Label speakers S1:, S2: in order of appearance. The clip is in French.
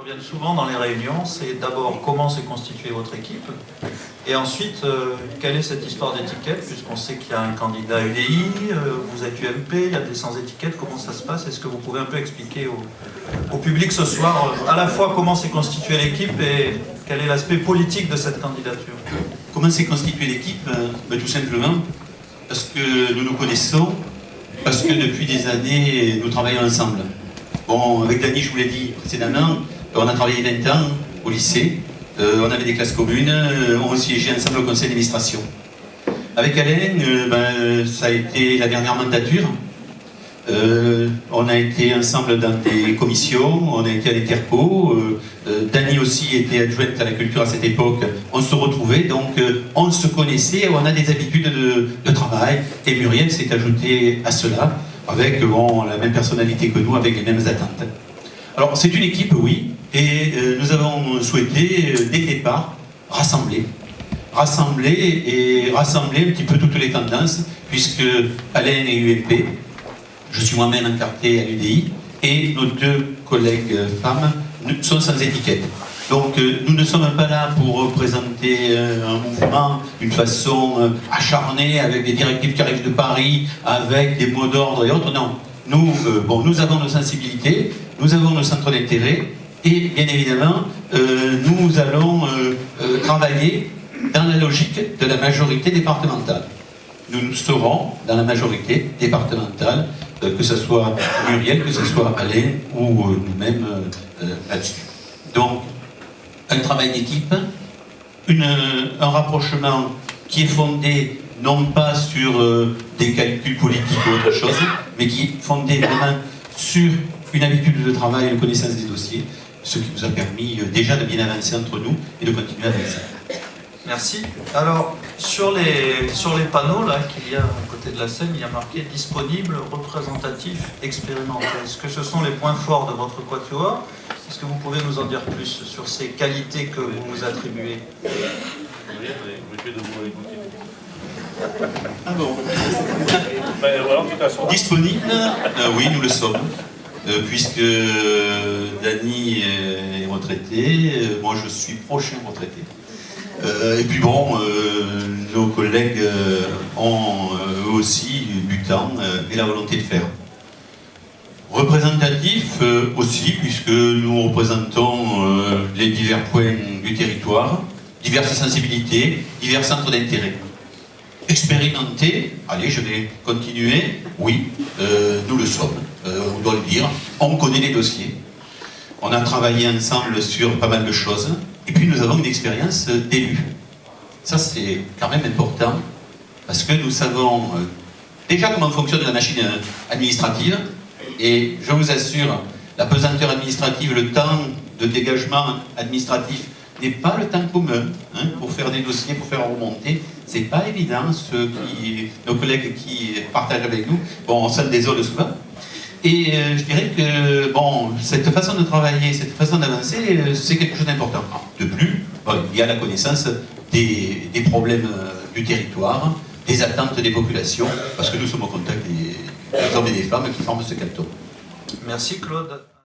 S1: reviennent souvent dans les réunions, c'est d'abord comment s'est constituée votre équipe, et ensuite quelle est cette histoire d'étiquette, puisqu'on sait qu'il y a un candidat UDI, vous êtes UMP, il y a des sans étiquette, comment ça se passe? Est-ce que vous pouvez un peu expliquer au public ce soir à la fois comment s'est constituée l'équipe et quel est l'aspect politique de cette candidature?
S2: Comment s'est constituée l'équipe? Tout simplement parce que nous nous connaissons, parce que depuis des années nous travaillons ensemble. Bon, avec Dany, je vous l'ai dit précédemment, on a travaillé 20 ans au lycée, on avait des classes communes, on siégeait ensemble au conseil d'administration. Avec Alain, ça a été la dernière mandature. On a été ensemble dans des commissions, on a été à l'Interco, Dany aussi était adjointe à la culture à cette époque, on se retrouvait, donc on se connaissait, on a des habitudes de travail, et Muriel s'est ajoutée à cela, avec la même personnalité que nous, avec les mêmes attentes. Alors c'est une équipe, oui, et nous avons souhaité, dès le départ, rassembler un petit peu toutes les tendances, puisque Alain est UMP, je suis moi-même incarté à l'UDI, et nos deux collègues femmes sont sans étiquette. Donc nous ne sommes pas là pour représenter un mouvement d'une façon acharnée, avec des directives qui arrivent de Paris, avec des mots d'ordre et autres. Non, nous avons nos sensibilités, nous avons nos centres d'intérêt, et bien évidemment, nous allons travailler dans la logique de la majorité départementale. Nous serons dans la majorité départementale, que ce soit Muriel, que ce soit Alain ou nous-mêmes là-dessus. Donc, un travail d'équipe, un rapprochement qui est fondé non pas sur des calculs politiques ou autre chose, mais qui est fondé vraiment sur une habitude de travail et une connaissance des dossiers, ce qui nous a permis déjà de bien avancer entre nous et de continuer à avancer.
S1: Merci. Alors, sur les panneaux là qu'il y a à côté de la scène, il y a marqué « Disponible, représentatif, expérimenté ». Est-ce que ce sont les points forts de votre quatuor? Est-ce que vous pouvez nous en dire plus sur ces qualités que vous vous attribuez?
S2: Ah bon. Disponible, oui, nous le sommes. Puisque Dany est retraité, moi je suis prochain retraité. Et puis bon, nos collègues ont eux aussi du temps et la volonté de faire. Représentatif aussi, puisque nous représentons les divers points du territoire, diverses sensibilités, divers centres d'intérêt. Expérimenté, allez, je vais continuer, oui, nous le sommes, on doit le dire, on connaît les dossiers, on a travaillé ensemble sur pas mal de choses, et puis nous avons une expérience d'élu. Ça c'est quand même important, parce que nous savons déjà comment fonctionne la machine administrative, et je vous assure, la pesanteur administrative, le temps de dégagement administratif n'est pas le temps commun pour faire des dossiers, pour faire remonter. C'est pas évident, nos collègues qui partagent avec nous, bon, on s'en désole souvent. Et je dirais que bon, cette façon de travailler, cette façon d'avancer, c'est quelque chose d'important. De plus, il y a la connaissance des problèmes du territoire, des attentes des populations, parce que nous sommes au contact des hommes et des femmes qui forment ce canton.
S1: Merci Claude.